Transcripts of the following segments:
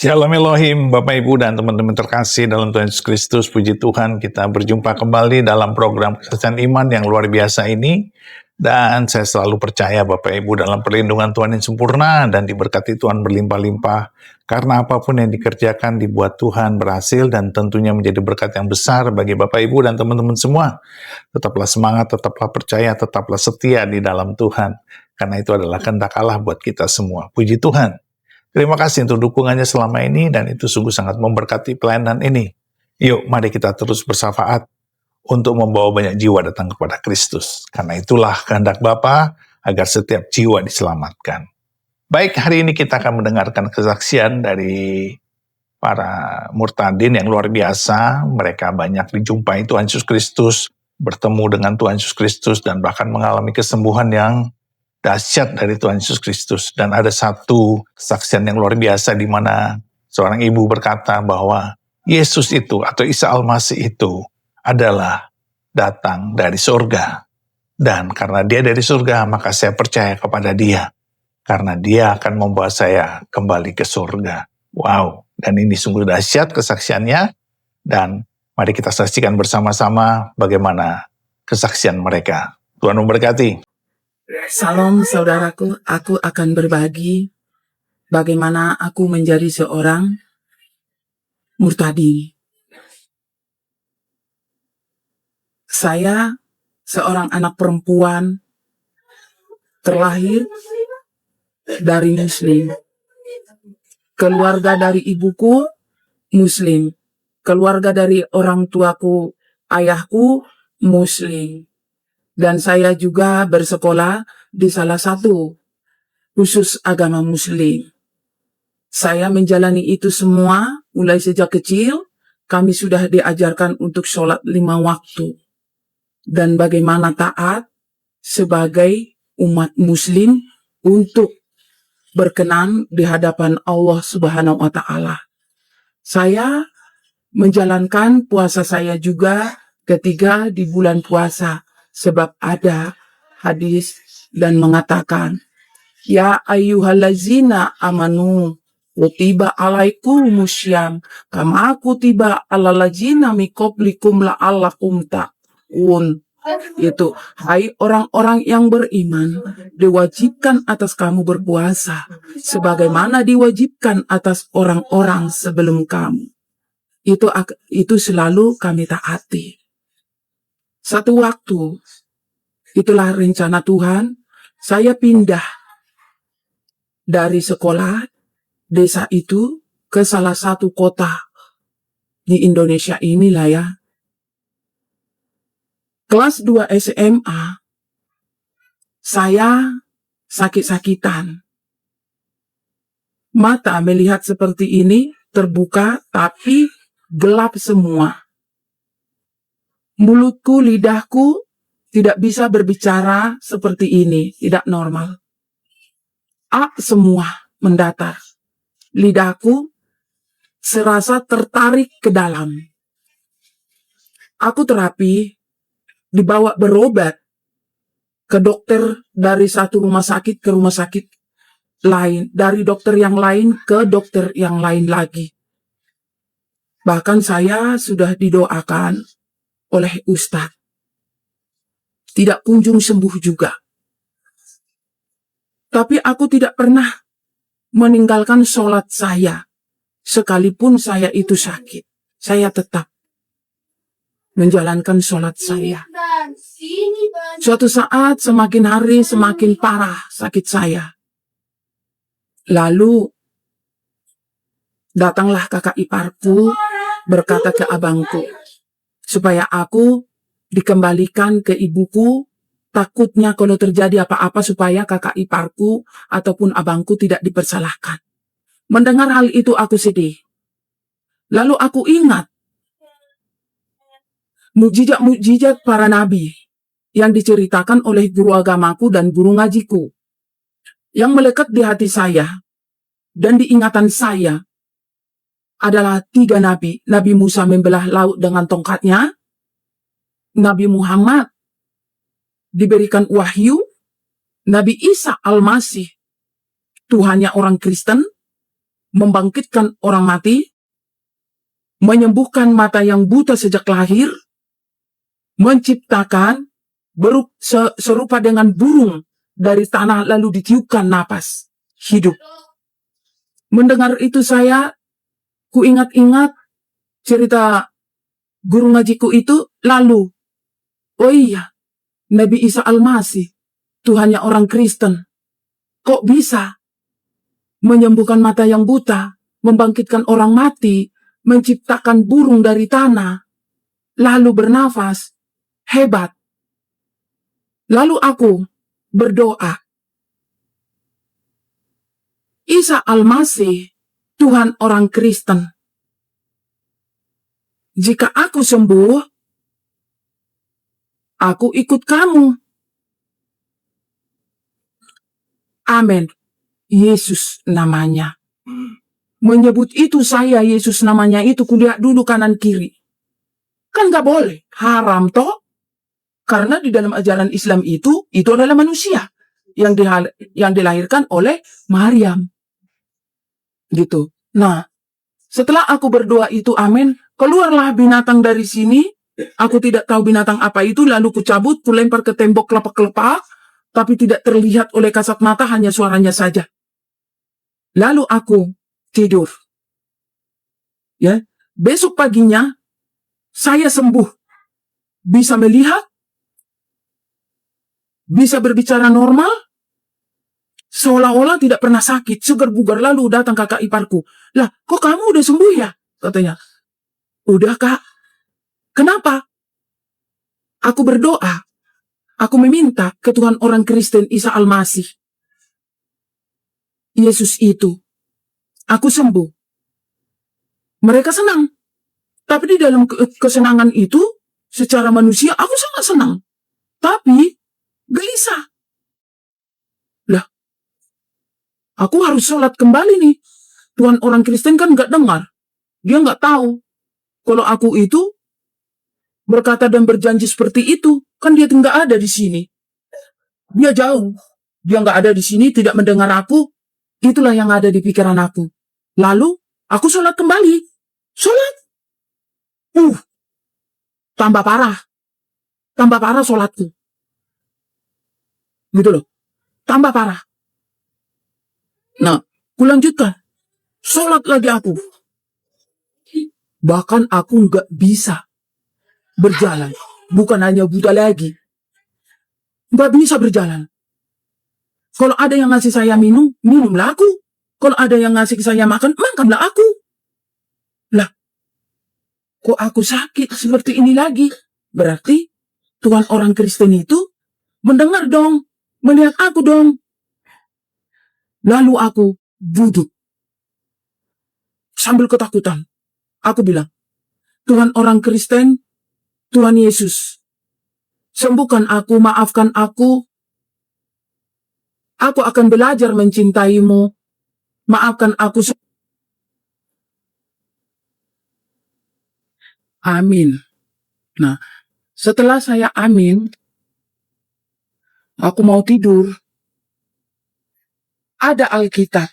Shalom Elohim, Bapak Ibu dan teman-teman terkasih dalam Tuhan Yesus Kristus. Puji Tuhan, kita berjumpa kembali dalam program Kesaksian Iman yang luar biasa ini. Dan saya selalu percaya Bapak Ibu dalam perlindungan Tuhan yang sempurna dan diberkati Tuhan berlimpah-limpah. Karena apapun yang dikerjakan dibuat Tuhan berhasil dan tentunya menjadi berkat yang besar bagi Bapak Ibu dan teman-teman semua. Tetaplah semangat, tetaplah percaya, tetaplah setia di dalam Tuhan. Karena itu adalah kehendak Allah buat kita semua. Puji Tuhan. Terima kasih untuk dukungannya selama ini dan itu sungguh sangat memberkati pelayanan ini. Yuk, mari kita terus bersafaat untuk membawa banyak jiwa datang kepada Kristus. Karena itulah kehendak Bapa agar setiap jiwa diselamatkan. Baik, hari ini kita akan mendengarkan kesaksian dari para murtadin yang luar biasa. Mereka banyak dijumpai Tuhan Yesus Kristus, bertemu dengan Tuhan Yesus Kristus, dan bahkan mengalami kesembuhan yang dahsyat dari Tuhan Yesus Kristus. Dan ada satu kesaksian yang luar biasa di mana seorang ibu berkata bahwa Yesus itu atau Isa Al-Masih itu adalah datang dari surga. Dan karena dia dari surga, maka saya percaya kepada dia. Karena dia akan membawa saya kembali ke surga. Wow, dan ini sungguh dahsyat kesaksiannya. Dan mari kita saksikan bersama-sama bagaimana kesaksian mereka. Tuhan memberkati. Salam saudaraku, aku akan berbagi bagaimana aku menjadi seorang murtadin. Saya seorang anak perempuan terlahir dari Muslim. Keluarga dari ibuku Muslim. Keluarga dari orang tuaku, ayahku Muslim. Dan saya juga bersekolah di salah satu khusus agama Muslim. Saya menjalani itu semua mulai sejak kecil. Kami sudah diajarkan untuk sholat 5 waktu. Dan bagaimana taat sebagai umat Muslim untuk berkenan di hadapan Allah Subhanahu wa Ta'ala. Saya menjalankan puasa saya juga ketika di bulan puasa. Sebab ada hadis dan mengatakan, Ya ayyuhallazina amanu, kutiba alaikumussyam, kama kutiba alalazina miqablikum la'allakum ta'un. Itu, hai orang-orang yang beriman, diwajibkan atas kamu berpuasa, sebagaimana diwajibkan atas orang-orang sebelum kamu. Itu selalu kami taati. Satu waktu, itulah rencana Tuhan, saya pindah dari sekolah desa itu ke salah satu kota di Indonesia inilah ya. Kelas 2 SMA, saya sakit-sakitan. Mata melihat seperti ini, terbuka tapi gelap semua. Mulutku, lidahku tidak bisa berbicara seperti ini, tidak normal. Semua mendatar. Lidahku serasa tertarik ke dalam. Aku terapi, dibawa berobat ke dokter dari satu rumah sakit ke rumah sakit lain, dari dokter yang lain ke dokter yang lain lagi. Bahkan saya sudah didoakan oleh Ustadz. Tidak kunjung sembuh juga. Tapi aku tidak pernah meninggalkan sholat saya. Sekalipun saya itu sakit, saya tetap menjalankan sholat saya. Suatu saat semakin hari semakin parah sakit saya. Lalu datanglah kakak iparku berkata ke abangku, supaya aku dikembalikan ke ibuku, takutnya kalau terjadi apa-apa supaya kakak iparku ataupun abangku tidak dipersalahkan. Mendengar hal itu aku sedih. Lalu aku ingat mukjizat-mukjizat para nabi yang diceritakan oleh guru agamaku dan guru ngajiku, yang melekat di hati saya dan di ingatan saya adalah 3 nabi. Nabi Musa membelah laut dengan tongkatnya, Nabi Muhammad diberikan wahyu, Nabi Isa Al-Masih Tuhannya orang Kristen, membangkitkan orang mati, menyembuhkan mata yang buta sejak lahir, menciptakan serupa dengan burung dari tanah lalu ditiupkan napas hidup. Mendengar itu saya kuingat-ingat cerita guru ngajiku itu, lalu, oh iya, Nabi Isa Al-Masih, Tuhannya orang Kristen, kok bisa menyembuhkan mata yang buta, membangkitkan orang mati, menciptakan burung dari tanah, lalu bernafas, hebat. Lalu aku berdoa, Isa Al-Masih, Tuhan orang Kristen, jika aku sembuh, aku ikut kamu. Amin. Yesus namanya. Menyebut itu saya, Yesus namanya itu, kulihat dulu kanan kiri. Kan gak boleh, haram toh. Karena di dalam ajaran Islam itu adalah manusia yang dilahirkan oleh Maryam. Gitu. Nah, setelah aku berdoa itu, amin, keluarlah binatang dari sini. Aku tidak tahu binatang apa itu, lalu kucabut, kulempar ke tembok kelepak-kelepak, tapi tidak terlihat oleh kasat mata, hanya suaranya saja. Lalu aku tidur. Ya, besok paginya saya sembuh. Bisa melihat, bisa berbicara normal, seolah-olah tidak pernah sakit, segar bugar. Lalu datang kakak iparku. Lah, kok kamu udah sembuh ya? Katanya. Udah, Kak. Kenapa? Aku berdoa. Aku meminta ke Tuhan orang Kristen Isa Al-Masih, Yesus itu. Aku sembuh. Mereka senang. Tapi di dalam kesenangan itu, secara manusia, aku sangat senang. Tapi, gelisah. Lah, aku harus sholat kembali nih. Tuhan orang Kristen kan gak dengar. Dia gak tahu. Kalau aku itu berkata dan berjanji seperti itu, kan dia nggak ada di sini. Dia jauh. Dia nggak ada di sini, tidak mendengar aku. Itulah yang ada di pikiran aku. Lalu, aku sholat kembali. Sholat. Tambah parah. Tambah parah sholatku. Gitu loh. Tambah parah. Nah, kulanjutkan. Sholat lagi aku. Bahkan aku nggak bisa berjalan. Bukan hanya buta lagi. Nggak bisa berjalan. Kalau ada yang ngasih saya minum, minumlah aku. Kalau ada yang ngasih saya makan, makanlah aku. Lah, kok aku sakit seperti ini lagi? Berarti Tuhan orang Kristen itu mendengar dong, melihat aku dong. Lalu aku duduk. Sambil ketakutan, aku bilang, Tuhan orang Kristen, Tuhan Yesus, sembuhkan aku, maafkan aku. Aku akan belajar mencintaimu. Maafkan aku. Amin. Nah, setelah saya amin, aku mau tidur. Ada Alkitab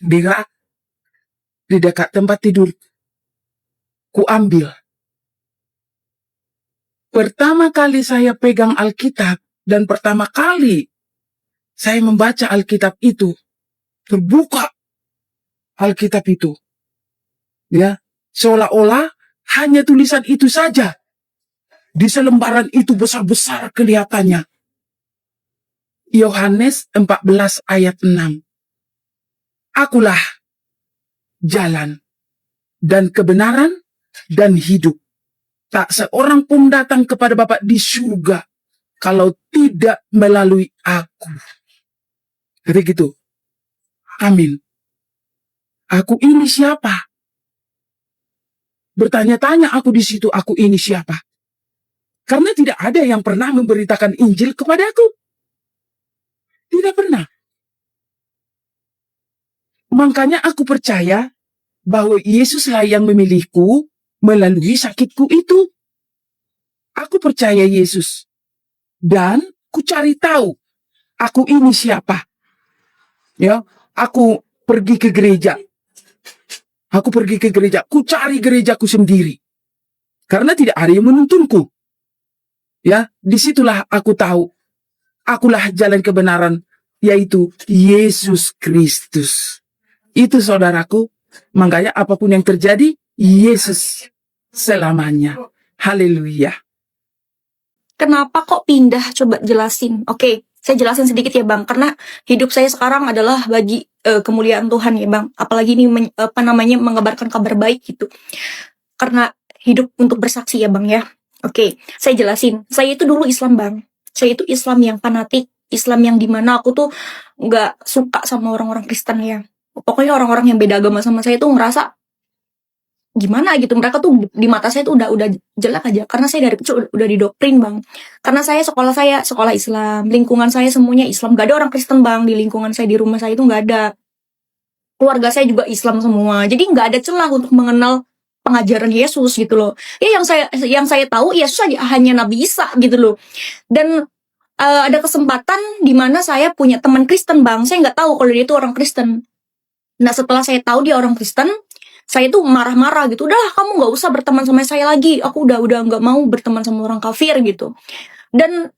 di rak di dekat tempat tidur. Ku ambil. Pertama kali saya pegang Alkitab dan pertama kali saya membaca Alkitab itu, terbuka Alkitab itu. Ya, seolah-olah hanya tulisan itu saja. Di selembaran itu besar-besar kelihatannya. Yohanes 14 ayat 6. Akulah jalan dan kebenaran dan hidup. Tak seorang pun datang kepada Bapa di surga kalau tidak melalui aku. Jadi gitu. Amin. Aku ini siapa? Bertanya-tanya aku di situ, aku ini siapa? Karena tidak ada yang pernah memberitakan Injil kepadaku. Tidak pernah. Makanya aku percaya bahwa Yesuslah yang memilihku melalui sakitku itu. Aku percaya Yesus. Dan ku cari tahu aku ini siapa. Ya, aku pergi ke gereja. Aku pergi ke gereja, ku cari gerejaku sendiri. Karena tidak ada yang menuntunku. Ya, disitulah aku tahu, akulah jalan kebenaran, yaitu Yesus Kristus. Itu saudaraku, makanya apapun yang terjadi, Yesus selamanya. Haleluya. Kenapa kok pindah? Coba jelasin. Oke, saya jelasin sedikit ya Bang, karena hidup saya sekarang adalah bagi kemuliaan Tuhan ya Bang. Apalagi ini mengabarkan kabar baik gitu. Karena hidup untuk bersaksi ya Bang ya. Oke, saya jelasin. Saya itu dulu Islam Bang. Saya itu Islam yang fanatik, Islam yang dimana aku tuh nggak suka sama orang-orang Kristen ya. Pokoknya orang-orang yang beda agama sama saya tuh ngerasa gimana gitu, mereka tuh di mata saya tuh udah jelek aja, karena saya dari kecil udah didoktrin Bang. Karena saya sekolah Islam, lingkungan saya semuanya Islam, gak ada orang Kristen Bang di lingkungan saya, di rumah saya itu gak ada. Keluarga saya juga Islam semua, jadi gak ada celah untuk mengenal pengajaran Yesus gitu loh. Ya yang saya tahu Yesus hanya Nabi Isa gitu loh. Dan ada kesempatan di mana saya punya teman Kristen Bang, saya nggak tahu kalau dia itu orang Kristen. Nah setelah saya tahu dia orang Kristen, saya tuh marah-marah gitu, udah kamu nggak usah berteman sama saya lagi, aku udah nggak mau berteman sama orang kafir gitu. Dan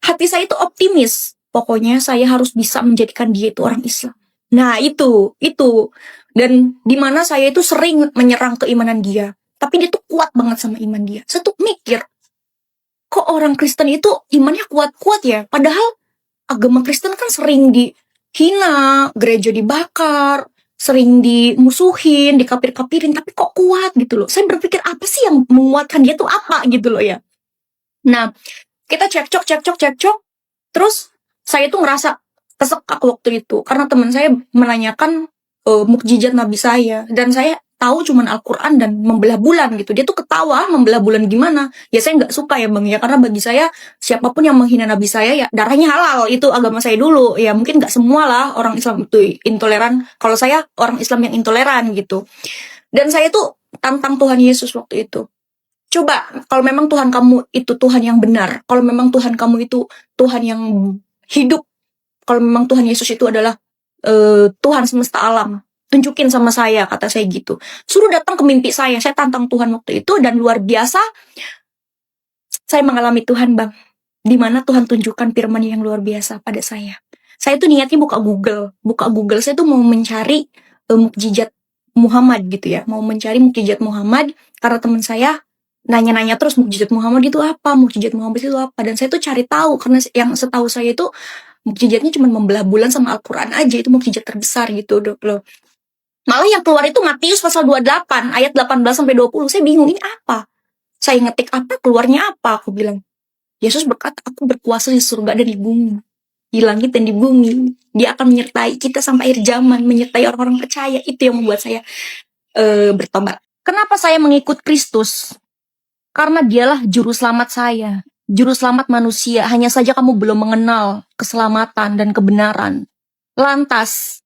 hati saya itu optimis, pokoknya saya harus bisa menjadikan dia itu orang Islam. Nah itu dan dimana saya itu sering menyerang keimanan dia, tapi dia tuh kuat banget sama iman dia. Saya tuh mikir, kok orang Kristen itu imannya kuat-kuat ya, padahal agama Kristen kan sering dihina, gereja dibakar, sering dimusuhin, dikapir-kapirin, tapi kok kuat gitu loh. Saya berpikir apa sih yang menguatkan dia tuh apa gitu loh ya. Nah, kita cekcok, terus saya tuh ngerasa kesekak waktu itu, karena teman saya menanyakan mukjizat Nabi saya, dan saya tahu cuman Al-Quran dan membelah bulan gitu. Dia tuh ketawa, membelah bulan gimana? Ya saya nggak suka ya Bang ya, karena bagi saya siapapun yang menghina Nabi saya ya darahnya halal, itu agama saya dulu. Ya mungkin nggak semua lah orang Islam itu intoleran. Kalau saya orang Islam yang intoleran gitu. Dan saya tuh tantang Tuhan Yesus waktu itu. Coba kalau memang Tuhan kamu itu Tuhan yang benar, kalau memang Tuhan kamu itu Tuhan yang hidup, kalau memang Tuhan Yesus itu adalah Tuhan semesta alam, tunjukin sama saya, kata saya gitu. Suruh datang ke mimpi saya tantang Tuhan waktu itu, dan luar biasa saya mengalami Tuhan Bang, dimana Tuhan tunjukkan firman yang luar biasa pada saya. Saya tuh niatnya buka Google, saya tuh mau mencari mukjizat Muhammad gitu ya, mau mencari mukjizat Muhammad, karena teman saya nanya-nanya terus mukjizat Muhammad itu apa, dan saya tuh cari tahu, karena yang setahu saya itu mukjizatnya cuma membelah bulan sama Al-Quran aja, itu mukjizat terbesar gitu loh. Malah yang keluar itu Matius pasal 28 ayat 18-20. Saya bingung, ini apa? Saya ngetik apa, keluarnya apa? Aku bilang, Yesus berkata, aku berkuasa di surga dan di bumi, di langit dan di bumi. Dia akan menyertai kita sampai akhir zaman, menyertai orang-orang percaya. Itu yang membuat saya bertobat. Kenapa saya mengikut Kristus? Karena dialah juru selamat saya, juru selamat manusia. Hanya saja kamu belum mengenal keselamatan dan kebenaran. Lantas,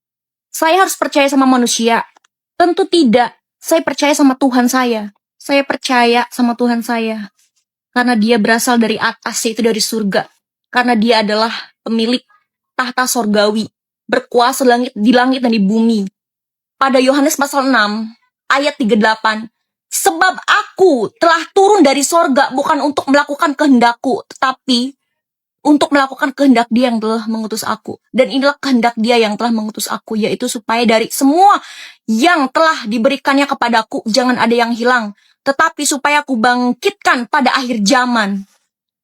saya harus percaya sama manusia? Tentu tidak. Saya percaya sama Tuhan saya. Saya percaya sama Tuhan saya. Karena dia berasal dari atas, yaitu dari surga. Karena dia adalah pemilik tahta sorgawi, berkuasa di langit dan di bumi. Pada Yohanes pasal 6, ayat 38, sebab aku telah turun dari sorga bukan untuk melakukan kehendakku, tetapi untuk melakukan kehendak dia yang telah mengutus aku. Dan inilah kehendak dia yang telah mengutus aku, yaitu supaya dari semua yang telah diberikannya kepadaku, jangan ada yang hilang, tetapi supaya aku bangkitkan pada akhir zaman.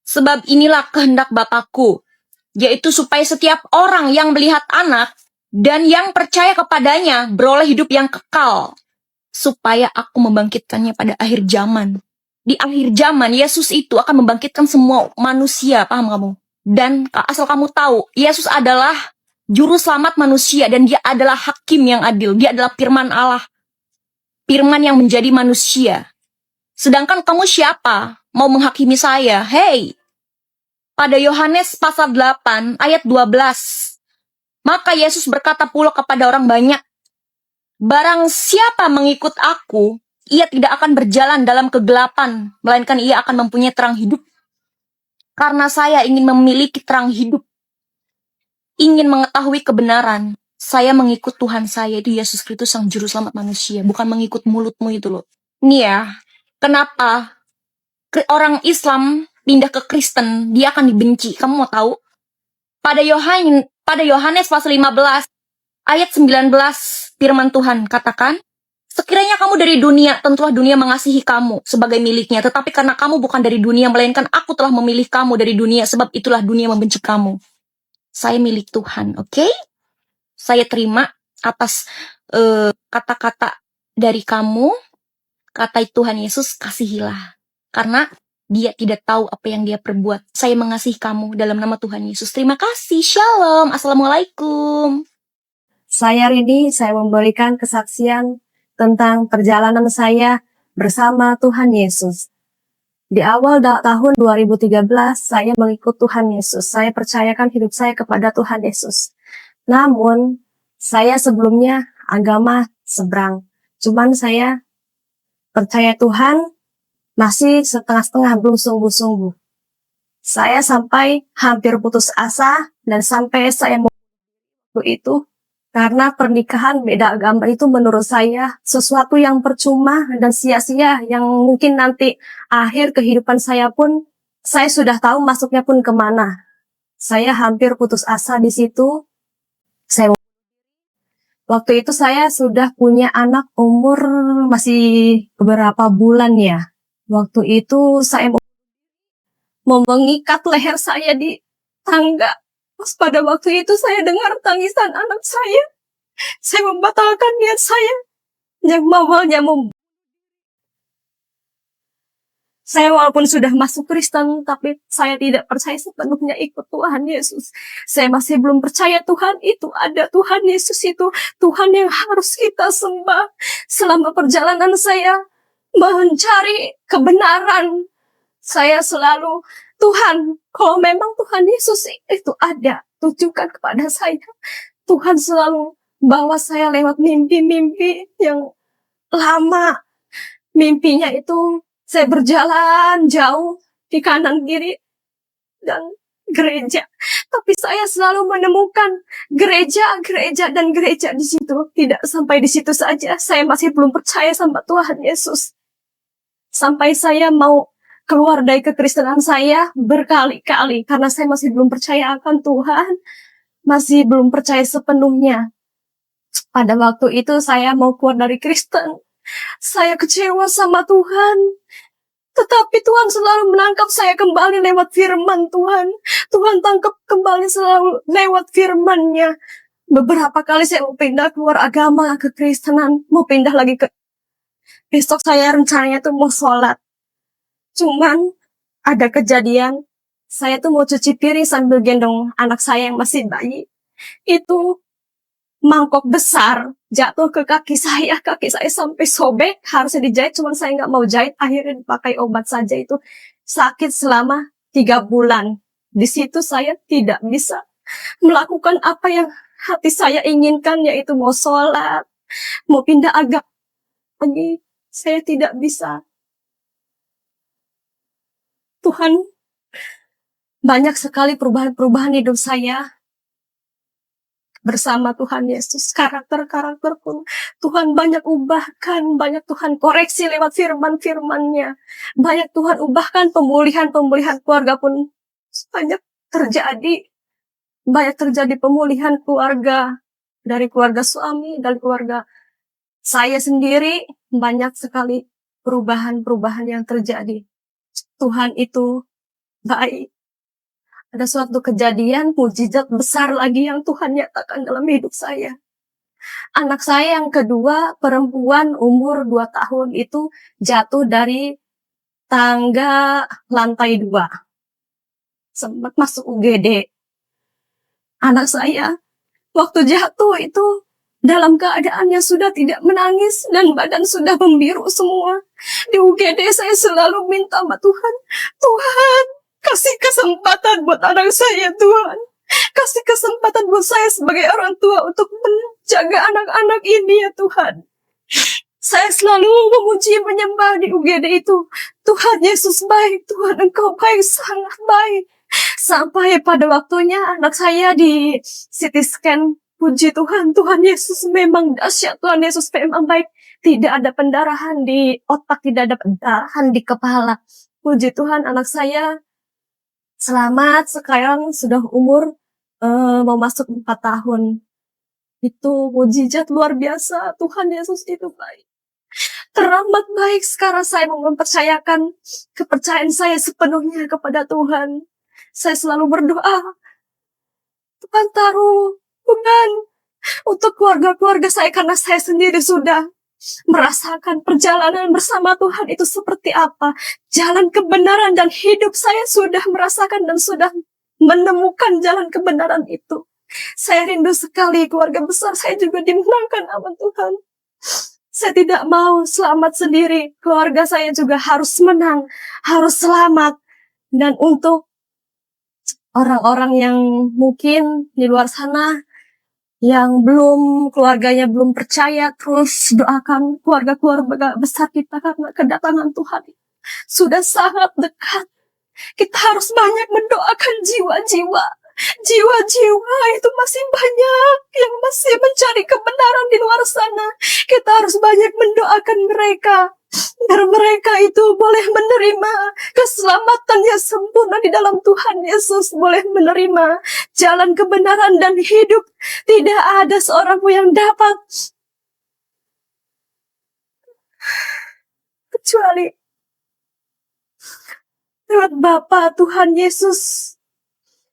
Sebab inilah kehendak Bapakku, yaitu supaya setiap orang yang melihat anak dan yang percaya kepadanya beroleh hidup yang kekal, supaya aku membangkitkannya pada akhir zaman. Di akhir zaman, Yesus itu akan membangkitkan semua manusia, paham kamu? Dan asal kamu tahu, Yesus adalah juru selamat manusia, dan dia adalah hakim yang adil. Dia adalah firman Allah, firman yang menjadi manusia. Sedangkan kamu siapa? Mau menghakimi saya? Hey! Pada Yohanes pasal 8 ayat 12, maka Yesus berkata pula kepada orang banyak, barang siapa mengikut aku, ia tidak akan berjalan dalam kegelapan, melainkan ia akan mempunyai terang hidup. Karena saya ingin memiliki terang hidup, ingin mengetahui kebenaran. saya mengikut Tuhan saya itu Yesus Kristus sang juru selamat manusia, bukan mengikut mulutmu itu loh. Nih ya, kenapa orang Islam pindah ke Kristen, dia akan dibenci. Kamu mau tahu? Pada Yohanes pasal 15 ayat 19 firman Tuhan katakan, sekiranya kamu dari dunia, tentulah dunia mengasihi kamu sebagai miliknya. Tetapi karena kamu bukan dari dunia, melainkan aku telah memilih kamu dari dunia, sebab itulah dunia membenci kamu. Saya milik Tuhan, oke? Saya terima atas kata-kata dari kamu, kata Tuhan Yesus, kasihilah. Karena dia tidak tahu apa yang dia perbuat. Saya mengasihi kamu dalam nama Tuhan Yesus. Terima kasih, shalom, assalamualaikum. Saya Rini, saya memberikan kesaksian tentang perjalanan saya bersama Tuhan Yesus. Di awal tahun 2013, saya mengikut Tuhan Yesus. Saya percayakan hidup saya kepada Tuhan Yesus. Namun, saya sebelumnya agama seberang. Cuman saya percaya Tuhan masih setengah-setengah, belum sungguh-sungguh. Saya sampai hampir putus asa dan sampai saya mau itu karena pernikahan beda agama itu menurut saya sesuatu yang percuma dan sia-sia, yang mungkin nanti akhir kehidupan saya pun saya sudah tahu masuknya pun kemana. Saya hampir putus asa di situ. Waktu itu saya sudah punya anak umur masih beberapa bulan ya. Waktu itu saya mau mengikat leher saya di tangga. Pas pada waktu itu saya dengar tangisan anak saya. Saya membatalkan niat saya yang awalnya saya walaupun sudah masuk Kristen, tapi saya tidak percaya sepenuhnya ikut Tuhan Yesus. Saya masih belum percaya Tuhan itu ada. Tuhan Yesus itu Tuhan yang harus kita sembah. Selama perjalanan saya mencari kebenaran, saya selalu, Tuhan, kalau memang Tuhan Yesus itu ada, tunjukkan kepada saya. Tuhan selalu bawa saya lewat mimpi-mimpi yang lama. Mimpinya itu saya berjalan jauh di kanan kiri dan gereja. Tapi saya selalu menemukan gereja di situ. Tidak sampai di situ saja. Saya masih belum percaya sama Tuhan Yesus. Sampai saya mau keluar dari kekristenan saya berkali-kali. Karena saya masih belum percaya akan Tuhan. Masih belum percaya sepenuhnya. Pada waktu itu saya mau keluar dari Kristen. Saya kecewa sama Tuhan. Tetapi Tuhan selalu menangkap saya kembali lewat firman Tuhan. Tuhan tangkap kembali selalu lewat firman-Nya. Beberapa kali saya mau pindah keluar agama ke Kristenan. Mau pindah lagi ke... Besok saya rencananya tuh mau sholat. Cuman ada kejadian. Saya tuh mau cuci piring sambil gendong anak saya yang masih bayi. Itu mangkok besar jatuh ke kaki saya sampai sobek, harusnya dijahit, cuman saya nggak mau jahit, akhirnya dipakai obat saja. Itu sakit selama 3 bulan. Di situ saya tidak bisa melakukan apa yang hati saya inginkan, yaitu mau sholat, mau pindah agama lagi, saya tidak bisa. Tuhan, banyak sekali perubahan-perubahan hidup saya bersama Tuhan Yesus. Karakter-karakter pun Tuhan banyak ubahkan, banyak Tuhan koreksi lewat firman-firman-Nya. Banyak Tuhan ubahkan, pemulihan keluarga pun banyak terjadi. Banyak terjadi pemulihan keluarga, dari keluarga suami, dari keluarga saya sendiri. Banyak sekali perubahan-perubahan yang terjadi. Tuhan itu baik. Ada suatu kejadian mujizat besar lagi yang Tuhan nyatakan dalam hidup saya. Anak saya yang kedua, perempuan umur 2 tahun itu jatuh dari tangga lantai 2. Sempat masuk UGD. Anak saya waktu jatuh itu dalam keadaannya sudah tidak menangis dan badan sudah membiru semua. Di UGD saya selalu minta sama Tuhan, Tuhan, kasih kesempatan buat anak saya, Tuhan. Kasih kesempatan buat saya sebagai orang tua untuk menjaga anak-anak ini, ya Tuhan. Saya selalu memuji menyembah di UGD itu. Tuhan Yesus baik, Tuhan Engkau baik, sangat baik. Sampai pada waktunya anak saya di CT scan Puji Tuhan, Tuhan Yesus memang dahsyat, Tuhan Yesus memang baik. Tidak ada pendarahan di otak, tidak ada pendarahan di kepala. Puji Tuhan, anak saya selamat, sekarang sudah umur mau masuk 4 tahun. Itu mujizat luar biasa, Tuhan Yesus itu baik. Teramat baik. Sekarang saya mau mempercayakan kepercayaan saya sepenuhnya kepada Tuhan. Saya selalu berdoa, Tuhan taruh beban untuk keluarga-keluarga saya, karena saya sendiri sudah merasakan perjalanan bersama Tuhan itu seperti apa. Jalan kebenaran dan hidup saya sudah merasakan dan sudah menemukan jalan kebenaran itu. Saya rindu sekali keluarga besar saya juga dimenangkan sama Tuhan. Saya tidak mau selamat sendiri. Keluarga saya juga harus menang, harus selamat. Dan untuk orang-orang yang mungkin di luar sana yang keluarganya belum percaya, terus doakan keluarga-keluarga besar kita, karena kedatangan Tuhan sudah sangat dekat. Kita harus banyak mendoakan jiwa-jiwa. Jiwa-jiwa itu masih banyak yang masih mencari kebenaran di luar sana. Kita harus banyak mendoakan mereka, biar mereka itu boleh menerima keselamatan yang sempurna di dalam Tuhan Yesus, boleh menerima jalan kebenaran dan hidup. Tidak ada seorang pun yang dapat kecuali lewat Bapa Tuhan Yesus.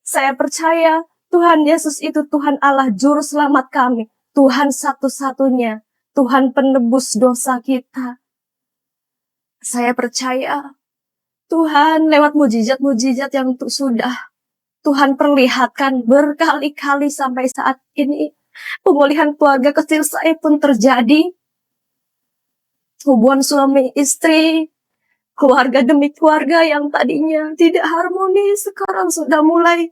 Saya percaya Tuhan Yesus itu Tuhan Allah Juru Selamat kami, Tuhan satu-satunya, Tuhan penebus dosa kita. Saya percaya Tuhan lewat mujizat-mujizat yang sudah Tuhan perlihatkan berkali-kali sampai saat ini. Pemulihan keluarga kecil saya pun terjadi. Hubungan suami istri, keluarga demi keluarga yang tadinya tidak harmonis, sekarang sudah mulai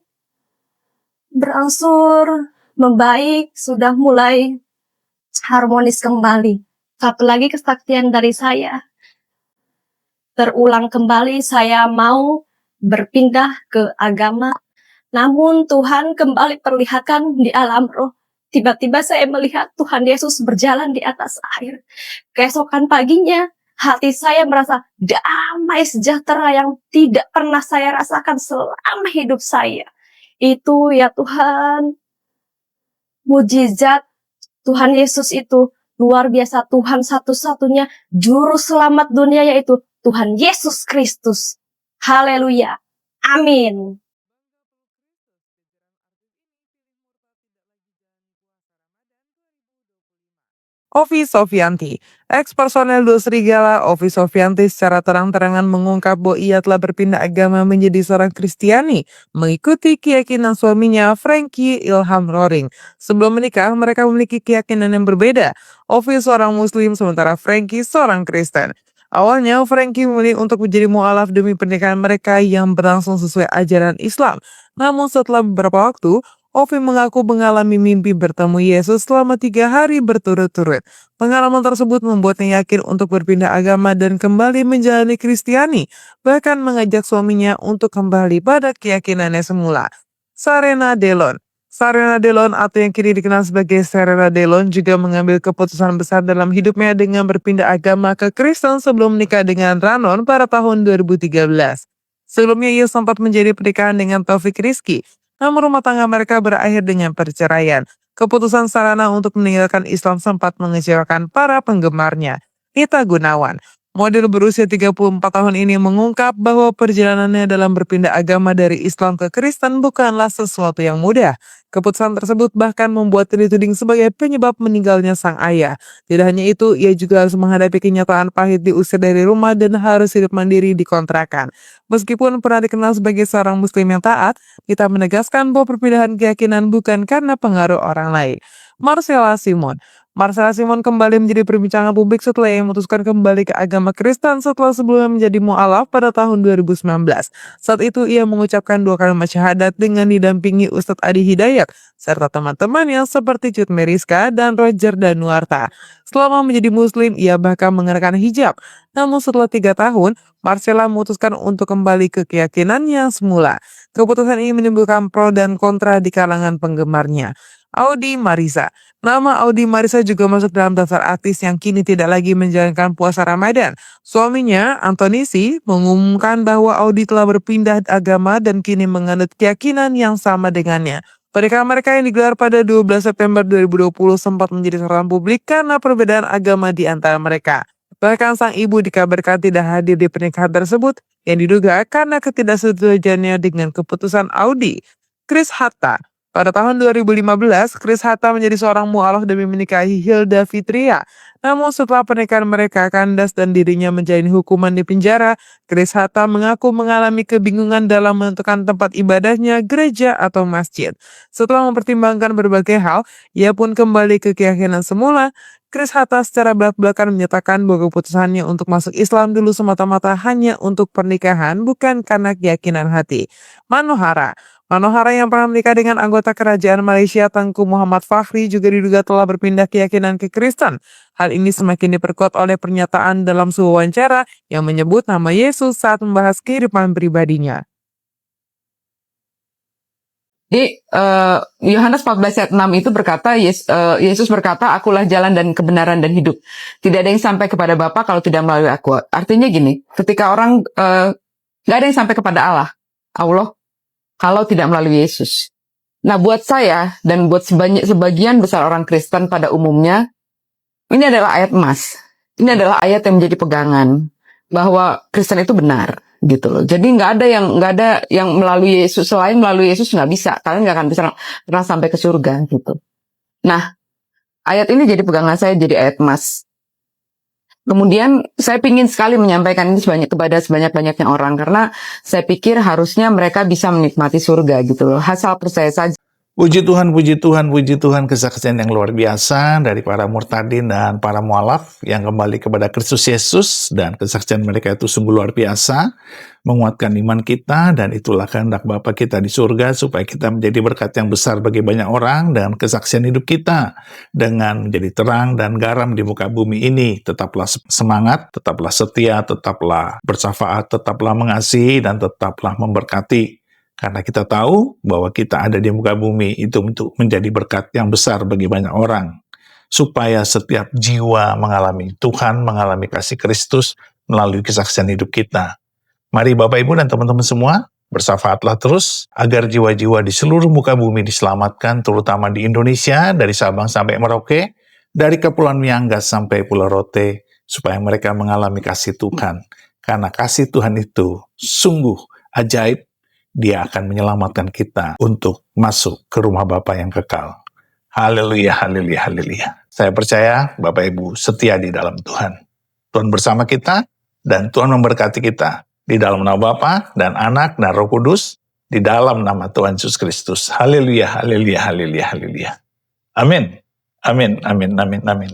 berangsur membaik, sudah mulai harmonis kembali. Apalagi kesaktian dari saya. Terulang kembali, saya mau berpindah ke agama. Namun Tuhan kembali perlihatkan di alam roh. Tiba-tiba saya melihat Tuhan Yesus berjalan di atas air. Keesokan paginya, hati saya merasa damai sejahtera yang tidak pernah saya rasakan selama hidup saya. Itu ya Tuhan, mujizat Tuhan Yesus itu luar biasa. Tuhan satu-satunya juru selamat dunia, yaitu Tuhan Yesus Kristus. Haleluya. Amin. Ovi Sofianti, ex-personel Dua Serigala, Ovi Sofianti secara terang-terangan mengungkap bahwa ia telah berpindah agama menjadi seorang Kristiani, mengikuti keyakinan suaminya Frankie Ilham Roring. Sebelum menikah, mereka memiliki keyakinan yang berbeda. Ovi seorang Muslim, sementara Frankie seorang Kristen. Awalnya, Frankie memilih untuk menjadi mu'alaf demi pernikahan mereka yang berlangsung sesuai ajaran Islam. Namun setelah beberapa waktu, Ovi mengaku mengalami mimpi bertemu Yesus selama 3 hari berturut-turut. Pengalaman tersebut membuatnya yakin untuk berpindah agama dan kembali menjalani Kristiani, bahkan mengajak suaminya untuk kembali pada keyakinannya semula. Serena Delon atau yang kini dikenal sebagai Serena Delon juga mengambil keputusan besar dalam hidupnya dengan berpindah agama ke Kristen sebelum menikah dengan Ranon pada tahun 2013. Sebelumnya ia sempat menjadi pernikahan dengan Taufik Rizky, namun rumah tangga mereka berakhir dengan perceraian. Keputusan Serena untuk meninggalkan Islam sempat mengecewakan para penggemarnya. Nita Gunawan, model berusia 34 tahun ini mengungkap bahwa perjalanannya dalam berpindah agama dari Islam ke Kristen bukanlah sesuatu yang mudah. Keputusan tersebut bahkan membuatnya dituding sebagai penyebab meninggalnya sang ayah. Tidak hanya itu, ia juga harus menghadapi kenyataan pahit diusir dari rumah dan harus hidup mandiri di kontrakan. Meskipun pernah dikenal sebagai seorang muslim yang taat, kita menegaskan bahwa perpindahan keyakinan bukan karena pengaruh orang lain. Marcella Simon kembali menjadi perbincangan publik setelah ia memutuskan kembali ke agama Kristen setelah sebelumnya menjadi mu'alaf pada tahun 2019. Saat itu ia mengucapkan 2 kalimat syahadat dengan didampingi Ustadz Adi Hidayat serta teman-temannya seperti Cut Meriska dan Roger Danuarta. Selama menjadi muslim, ia bahkan mengenakan hijab. Namun setelah 3 tahun, Marcella memutuskan untuk kembali ke keyakinannya semula. Keputusan ini menimbulkan pro dan kontra di kalangan penggemarnya. Audi Marisa. Nama Audi Marisa juga masuk dalam daftar artis yang kini tidak lagi menjalankan puasa Ramadan. Suaminya, Antonisi, mengumumkan bahwa Audi telah berpindah agama dan kini menganut keyakinan yang sama dengannya. Pernikahan mereka yang digelar pada 12 September 2020 sempat menjadi sorotan publik karena perbedaan agama di antara mereka. Bahkan sang ibu dikabarkan tidak hadir di pernikahan tersebut yang diduga karena ketidaksetujuannya dengan keputusan Audi. Chris Hatta. Pada tahun 2015, Chris Hatta menjadi seorang mu'alaf demi menikahi Hilda Fitria. Namun setelah pernikahan mereka kandas dan dirinya menjalani hukuman di penjara, Chris Hatta mengaku mengalami kebingungan dalam menentukan tempat ibadahnya, gereja atau masjid. Setelah mempertimbangkan berbagai hal, ia pun kembali ke keyakinan semula. Chris Hatta secara belak-belakan menyatakan bahwa keputusannya untuk masuk Islam dulu semata-mata hanya untuk pernikahan, bukan karena keyakinan hati. Manohara yang pernah menikah dengan anggota kerajaan Malaysia Tengku Muhammad Fakhri juga diduga telah berpindah keyakinan ke Kristen. Hal ini semakin diperkuat oleh pernyataan dalam sebuah wawancara yang menyebut nama Yesus saat membahas kehidupan pribadinya. Di Yohanes 14 ayat 6 itu berkata, Yesus berkata, akulah jalan dan kebenaran dan hidup. Tidak ada yang sampai kepada Bapa kalau tidak melalui aku. Artinya gini, ketika orang, gak ada yang sampai kepada Allah, kalau tidak melalui Yesus. Nah, buat saya dan buat sebagian besar orang Kristen pada umumnya, ini adalah ayat emas. Ini adalah ayat yang menjadi pegangan bahwa Kristen itu benar, gitu loh. Jadi nggak ada yang melalui Yesus, selain melalui Yesus nggak bisa. Kalian nggak akan bisa pernah sampai ke surga, gitu. Nah, ayat ini jadi pegangan saya, jadi ayat emas. Kemudian saya ingin sekali menyampaikan ini kepada sebanyak-banyaknya orang karena saya pikir harusnya mereka bisa menikmati surga gitu loh. Asal percaya saja. Puji Tuhan, puji Tuhan, puji Tuhan, kesaksian yang luar biasa dari para murtadin dan para mualaf yang kembali kepada Kristus Yesus, dan kesaksian mereka itu sungguh luar biasa, menguatkan iman kita, dan itulah kehendak Bapa kita di surga supaya kita menjadi berkat yang besar bagi banyak orang, dan kesaksian hidup kita dengan menjadi terang dan garam di muka bumi ini. Tetaplah semangat, tetaplah setia, tetaplah bersyafaat, tetaplah mengasihi, dan tetaplah memberkati. Karena kita tahu bahwa kita ada di muka bumi itu untuk menjadi berkat yang besar bagi banyak orang. Supaya setiap jiwa mengalami Tuhan, mengalami kasih Kristus melalui kesaksian hidup kita. Mari Bapak Ibu dan teman-teman semua, bersyafaatlah terus agar jiwa-jiwa di seluruh muka bumi diselamatkan, terutama di Indonesia, dari Sabang sampai Merauke, dari Kepulauan Miangas sampai Pulau Rote, supaya mereka mengalami kasih Tuhan. Karena kasih Tuhan itu sungguh ajaib. Dia akan menyelamatkan kita untuk masuk ke rumah Bapa yang kekal. Haleluya, haleluya, haleluya. Saya percaya Bapak Ibu setia di dalam Tuhan. Tuhan bersama kita dan Tuhan memberkati kita. Di dalam nama Bapa dan Anak dan Roh Kudus. Di dalam nama Tuhan Yesus Kristus. Haleluya, haleluya, haleluya, haleluya. Amin, amin, amin, amin, amin.